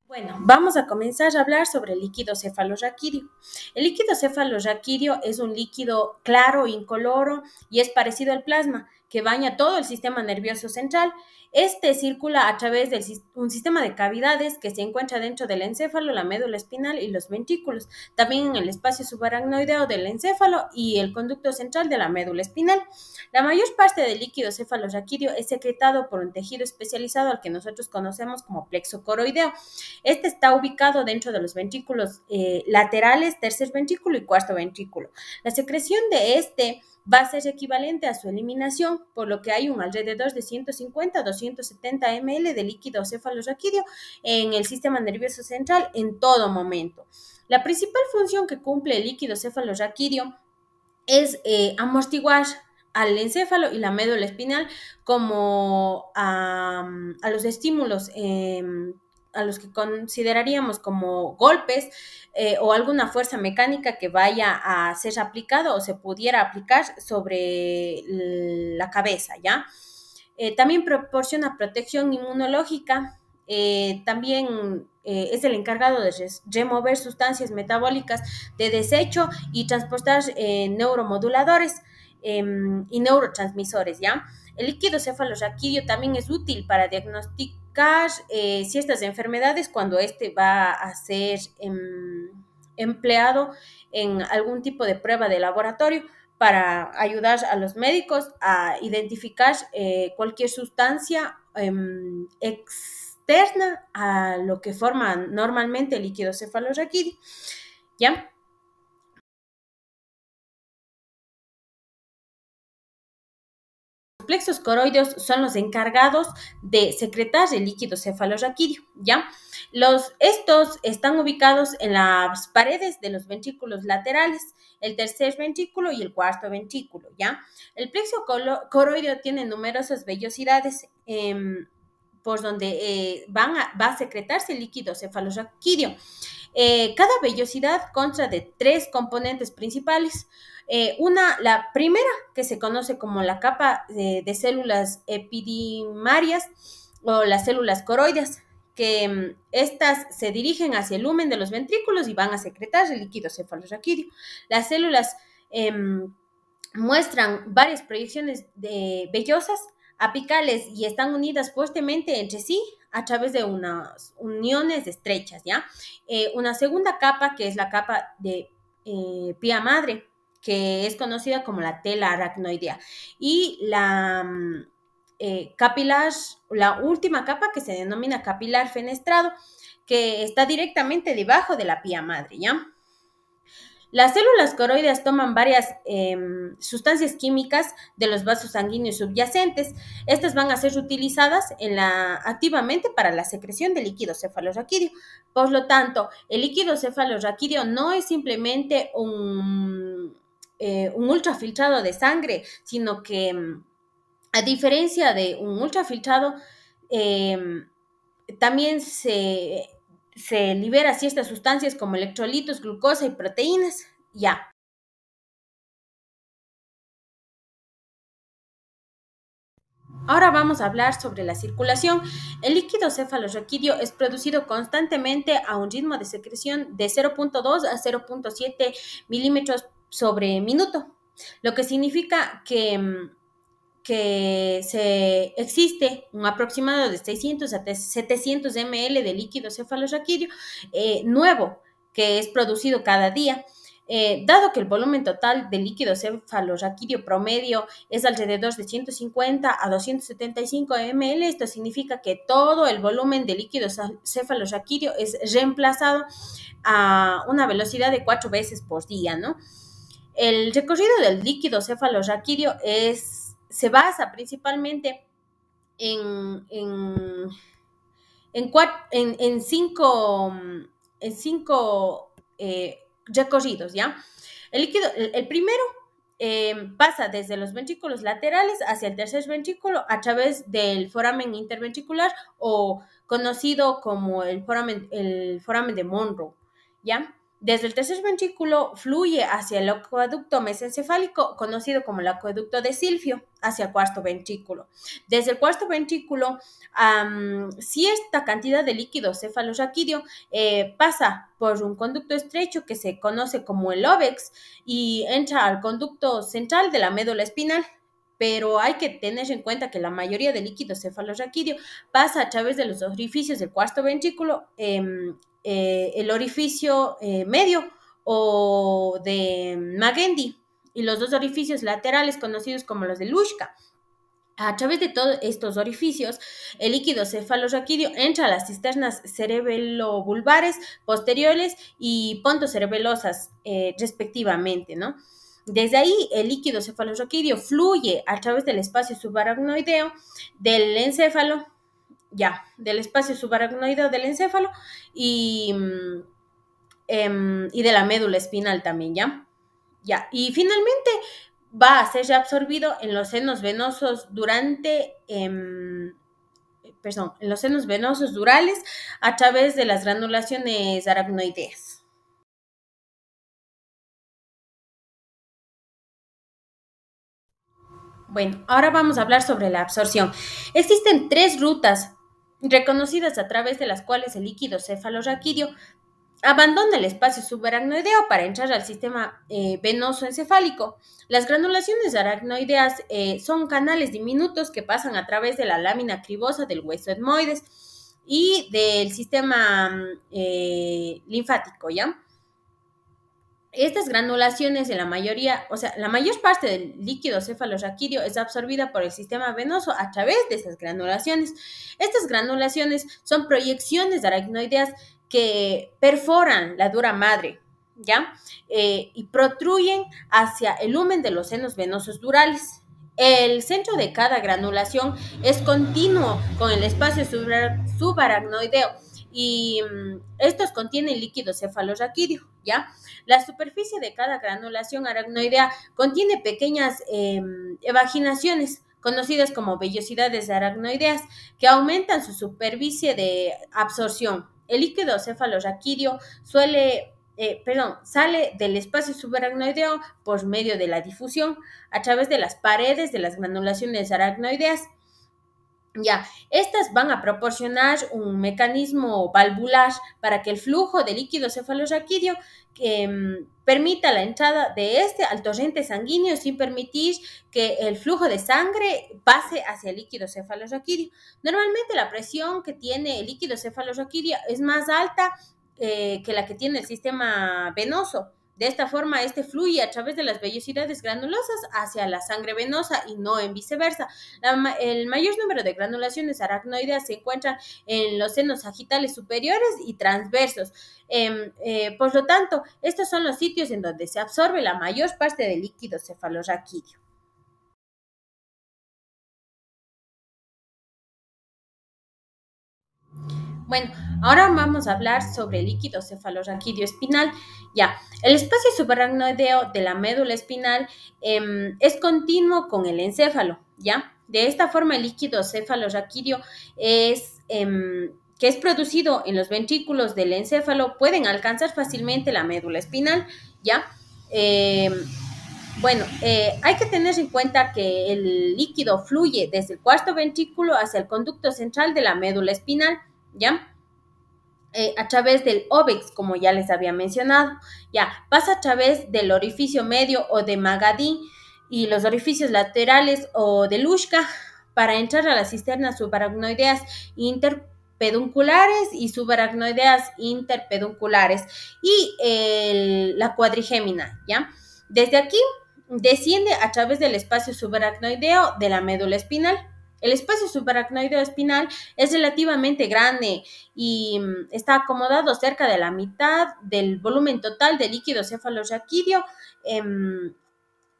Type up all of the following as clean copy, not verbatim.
Bueno, vamos a comenzar a hablar sobre el líquido cefalorraquídeo. El líquido cefalorraquídeo es un líquido claro, incoloro y es parecido al plasma que baña todo el sistema nervioso central. Este circula a través de un sistema de cavidades que se encuentra dentro del encéfalo, la médula espinal y los ventrículos, también en el espacio subaracnoideo del encéfalo y el conducto central de la médula espinal. La mayor parte del líquido cefalorraquídeo es secretado por un tejido especializado al que nosotros conocemos como plexo coroideo. Este está ubicado dentro de los ventrículos laterales, tercer ventrículo y cuarto ventrículo. La secreción de este va a ser equivalente a su eliminación, por lo que hay un alrededor de 150 a 270 ml de líquido cefalorraquídeo en el sistema nervioso central en todo momento. La principal función que cumple el líquido cefalorraquídeo es amortiguar al encéfalo y la médula espinal como a los estímulos a los que consideraríamos como golpes o alguna fuerza mecánica que vaya a ser aplicado o se pudiera aplicar sobre la cabeza, ¿ya? También proporciona protección inmunológica, también es el encargado de remover sustancias metabólicas de desecho y transportar neuromoduladores y neurotransmisores, ¿ya? El líquido cefalorraquídeo también es útil para diagnosticar ciertas enfermedades cuando este va a ser empleado en algún tipo de prueba de laboratorio para ayudar a los médicos a identificar cualquier sustancia externa a lo que forma normalmente el líquido cefalorraquídeo, ¿ya? Los plexos coroideos son los encargados de secretar el líquido cefalorraquídeo, ¿ya? Estos están ubicados en las paredes de los ventrículos laterales, el tercer ventrículo y el cuarto ventrículo, ¿ya? El plexo coroideo tiene numerosas vellosidades por donde va a secretarse el líquido cefalorraquídeo. Cada vellosidad consta de tres componentes principales. La primera, que se conoce como la capa de células epidimarias o las células coroides, que estas se dirigen hacia el lumen de los ventrículos y van a secretar el líquido cefalorraquídeo. Las células muestran varias proyecciones vellosas apicales y están unidas fuertemente entre sí a través de unas uniones estrechas, ¿ya? Una segunda capa, que es la capa de pía madre, que es conocida como la tela aracnoidea, y capilar, la última capa que se denomina capilar fenestrado, que está directamente debajo de la pía madre, ¿ya? Las células coroides toman varias sustancias químicas de los vasos sanguíneos subyacentes. Estas van a ser utilizadas activamente para la secreción de líquido cefalorraquídeo. Por lo tanto, el líquido cefalorraquídeo no es simplemente un ultrafiltrado de sangre, sino que, a diferencia de un ultrafiltrado, también se libera ciertas sustancias como electrolitos, glucosa y proteínas. Ya. Ahora vamos a hablar sobre la circulación. El líquido cefalorraquídeo es producido constantemente a un ritmo de secreción de 0.2 a 0.7 milímetros sobre minuto, lo que significa que existe un aproximado de 600 a 700 ml de líquido cefalorraquídeo nuevo que es producido cada día. Dado que el volumen total de líquido cefalorraquídeo promedio es alrededor de 150 a 275 ml, esto significa que todo el volumen de líquido cefalorraquídeo es reemplazado a una velocidad de 4 veces por día, ¿no? El recorrido del líquido cefalorraquídeo se basa principalmente en, en, en cinco recorridos, ¿ya? El primero pasa desde los ventrículos laterales hacia el tercer ventrículo a través del foramen interventricular o conocido como el foramen de Monro, ¿ya? Desde el tercer ventrículo fluye hacia el acueducto mesencefálico, conocido como el acueducto de Silfio, hacia el cuarto ventrículo. Desde el cuarto ventrículo, cierta cantidad de líquido cefalorraquídeo pasa por un conducto estrecho que se conoce como el óbex y entra al conducto central de la médula espinal. Pero hay que tener en cuenta que la mayoría del líquido cefalorraquídeo pasa a través de los orificios del cuarto ventrículo, el orificio medio o de Magendie y los dos orificios laterales conocidos como los de Lushka. A través de todos estos orificios, el líquido cefalorraquídeo entra a las cisternas cerebelobulbares posteriores y pontocerebelosas, respectivamente, ¿no? Desde ahí, el líquido cefalorraquídeo fluye a través del espacio subaracnoideo del encéfalo, del espacio subaracnoideo del encéfalo y, y de la médula espinal también, y finalmente va a ser reabsorbido en los senos venosos en los senos venosos durales a través de las granulaciones aracnoideas. Bueno, ahora vamos a hablar sobre la absorción. Existen tres rutas reconocidas a través de las cuales el líquido cefalorraquídeo abandona el espacio subaracnoideo para entrar al sistema venoso encefálico. Las granulaciones aracnoideas son canales diminutos que pasan a través de la lámina cribosa del hueso etmoides y del sistema linfático, ¿ya? Estas granulaciones, en la mayoría, o sea, la mayor parte del líquido cefalorraquídeo es absorbida por el sistema venoso a través de estas granulaciones. Estas granulaciones son proyecciones aracnoideas que perforan la dura madre, ¿ya? Y protruyen hacia el lumen de los senos venosos durales. El centro de cada granulación es continuo con el espacio subaracnoideo y estos contienen líquido cefalorraquídeo, ¿ya? La superficie de cada granulación aracnoidea contiene pequeñas evaginaciones conocidas como vellosidades aracnoideas que aumentan su superficie de absorción. El líquido cefalorraquídeo sale del espacio subaracnoideo por medio de la difusión a través de las paredes de las granulaciones aracnoideas. Estas van a proporcionar un mecanismo valvular para que el flujo de líquido cefalorraquídeo permita la entrada de este al torrente sanguíneo sin permitir que el flujo de sangre pase hacia el líquido cefalorraquídeo. Normalmente la presión que tiene el líquido cefalorraquídeo es más alta que la que tiene el sistema venoso. De esta forma, este fluye a través de las vellosidades granulosas hacia la sangre venosa y no en viceversa. El mayor número de granulaciones aracnoideas se encuentran en los senos sagitales superiores y transversos. Por lo tanto, estos son los sitios en donde se absorbe la mayor parte del líquido cefalorraquídeo. Bueno, ahora vamos a hablar sobre el líquido cefalorraquídeo espinal. El espacio subaracnoideo de la médula espinal es continuo con el encéfalo, ¿ya? De esta forma, el líquido cefalorraquídeo que es producido en los ventrículos del encéfalo pueden alcanzar fácilmente la médula espinal, ¿ya? Em, hay que tener en cuenta que el líquido fluye desde el cuarto ventrículo hacia el conducto central de la médula espinal, ¿ya? A través del óbex, como ya les había mencionado, pasa a través del orificio medio o de Magadí y los orificios laterales o de Lushka para entrar a las cisternas subaracnoideas interpedunculares y subaracnoideas interpedunculares y la cuadrigémina, ¿ya? Desde aquí desciende a través del espacio subaracnoideo de la médula espinal. El espacio subaracnoideo espinal es relativamente grande y está acomodado cerca de la mitad del volumen total de líquido cefalorraquídeo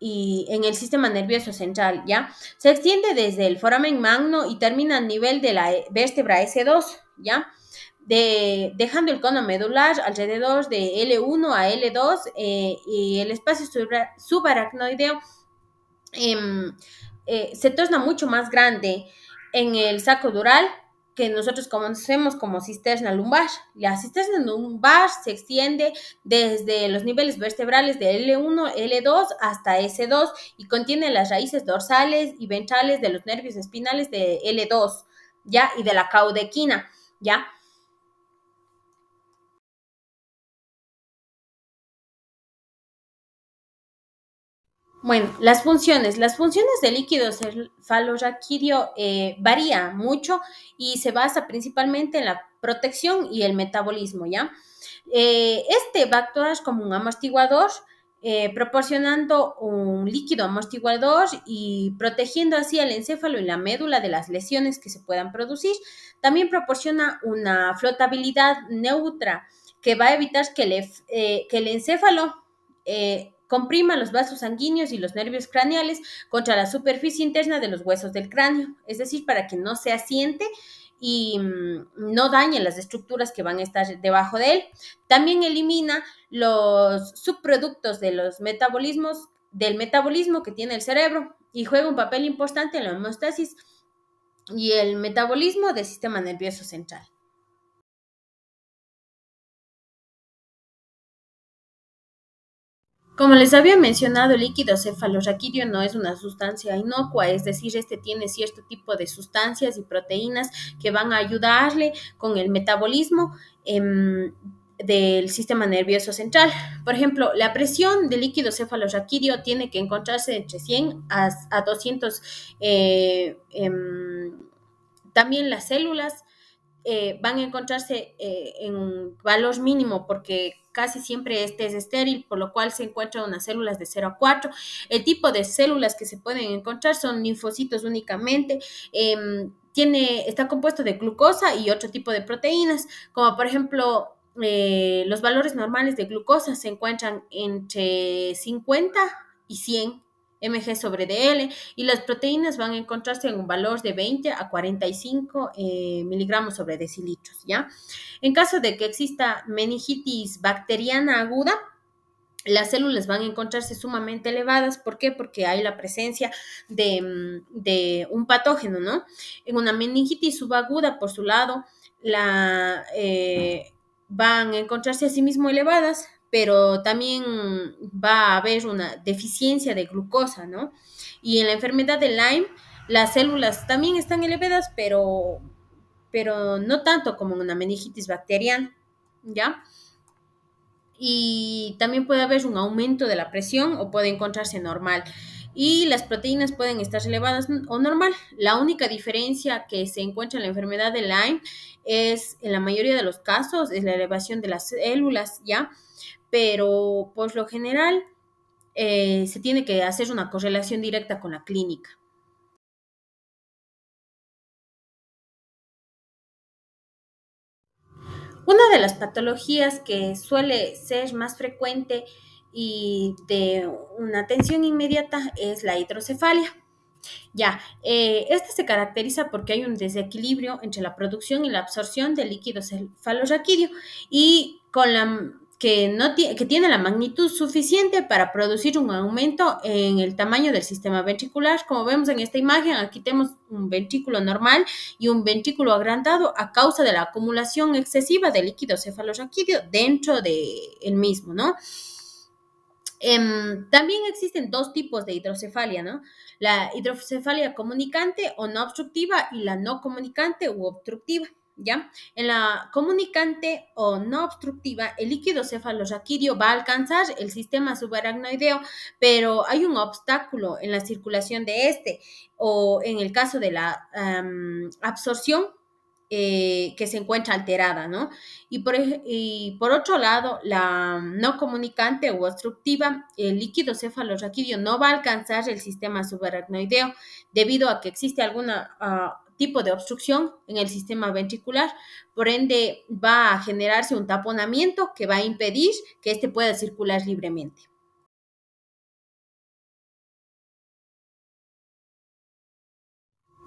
y en el sistema nervioso central, ¿ya? Se extiende desde el foramen magno y termina a nivel de la vértebra S2, ¿ya? Dejando el cono medular alrededor de L1 a L2 y el espacio subaracnoideo se torna mucho más grande en el saco dural que nosotros conocemos como cisterna lumbar. La cisterna lumbar se extiende desde los niveles vertebrales de L1, L2 hasta S2 y contiene las raíces dorsales y ventrales de los nervios espinales de L2, ¿ya? Y de la caudequina, ¿ya? Bueno, las funciones del líquido cefalorraquídeo varía mucho y se basa principalmente en la protección y el metabolismo, ¿ya? Este va a actuar como un amortiguador, proporcionando un líquido amortiguador y protegiendo así el encéfalo y la médula de las lesiones que se puedan producir. También proporciona una flotabilidad neutra que va a evitar que el encéfalo comprima los vasos sanguíneos y los nervios craneales contra la superficie interna de los huesos del cráneo, es decir, para que no se asiente y no dañe las estructuras que van a estar debajo de él. También elimina los subproductos de los metabolismos del metabolismo que tiene el cerebro y juega un papel importante en la homeostasis y el metabolismo del sistema nervioso central. Como les había mencionado, el líquido cefalorraquídeo no es una sustancia inocua, es decir, este tiene cierto tipo de sustancias y proteínas que van a ayudarle con el metabolismo del sistema nervioso central. Por ejemplo, la presión del líquido cefalorraquídeo tiene que encontrarse entre 100 a 200. También las células van a encontrarse en un valor mínimo porque casi siempre este es estéril, por lo cual se encuentran unas células de 0 a 4. El tipo de células que se pueden encontrar son linfocitos únicamente. Está compuesto de glucosa y otro tipo de proteínas, como por ejemplo los valores normales de glucosa se encuentran entre 50 y 100 mg sobre dl y las proteínas van a encontrarse en un valor de 20 a 45 miligramos sobre decilitros, ¿ya? En caso de que exista meningitis bacteriana aguda, las células van a encontrarse sumamente elevadas. ¿Por qué? Porque hay la presencia de un patógeno, ¿no? En una meningitis subaguda, por su lado, van a encontrarse asimismo elevadas, pero también va a haber una deficiencia de glucosa, ¿no? Y en la enfermedad de Lyme, las células también están elevadas, pero no tanto como en una meningitis bacteriana, ¿ya? Y también puede haber un aumento de la presión o puede encontrarse normal. Y las proteínas pueden estar elevadas o normal. La única diferencia que se encuentra en la enfermedad de Lyme es, en la mayoría de los casos, es la elevación de las células, ¿ya? Pero por lo general se tiene que hacer una correlación directa con la clínica. Una de las patologías que suele ser más frecuente y de una atención inmediata es la hidrocefalia. Ya, esta se caracteriza porque hay un desequilibrio entre la producción y la absorción del líquido cefalorraquídeo y que tiene la magnitud suficiente para producir un aumento en el tamaño del sistema ventricular. Como vemos en esta imagen, aquí tenemos un ventrículo normal y un ventrículo agrandado a causa de la acumulación excesiva de líquido cefalorraquídeo dentro del mismo, ¿no? También existen dos tipos de hidrocefalia, ¿no? La hidrocefalia comunicante o no obstructiva y la no comunicante u obstructiva, ¿ya? En la comunicante o no obstructiva, el líquido cefalorraquídeo va a alcanzar el sistema subaracnoideo, pero hay un obstáculo en la circulación de este, o en el caso de la absorción, que se encuentra alterada, ¿no? Y por otro lado, la no comunicante o obstructiva, el líquido cefalorraquídeo no va a alcanzar el sistema subaracnoideo debido a que existe algún tipo de obstrucción en el sistema ventricular. Por ende, va a generarse un taponamiento que va a impedir que éste pueda circular libremente.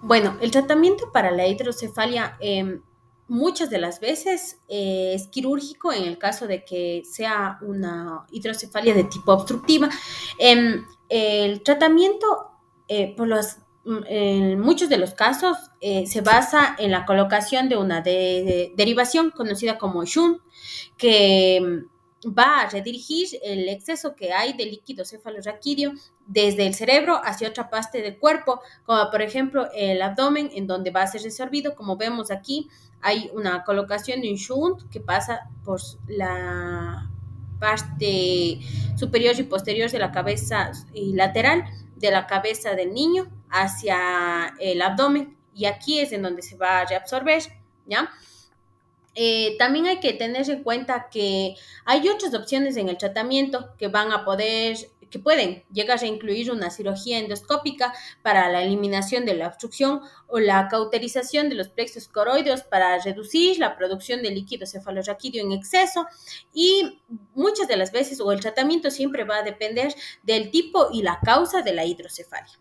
Bueno, el tratamiento para la hidrocefalia muchas de las veces es quirúrgico en el caso de que sea una hidrocefalia de tipo obstructiva. El tratamiento, por las en muchos de los casos se basa en la colocación de una derivación conocida como shunt, que va a redirigir el exceso que hay de líquido cefalorraquídeo desde el cerebro hacia otra parte del cuerpo, como por ejemplo el abdomen, en donde va a ser resorbido. Como vemos aquí, hay una colocación de un shunt que pasa por la parte superior y posterior de la cabeza y lateral de la cabeza del niño hacia el abdomen, y aquí es en donde se va a reabsorber, ¿ya? También hay que tener en cuenta que hay otras opciones en el tratamiento que pueden llegar a incluir una cirugía endoscópica para la eliminación de la obstrucción o la cauterización de los plexos coroideos para reducir la producción de líquido cefalorraquídeo en exceso, y muchas de las veces o el tratamiento siempre va a depender del tipo y la causa de la hidrocefalia.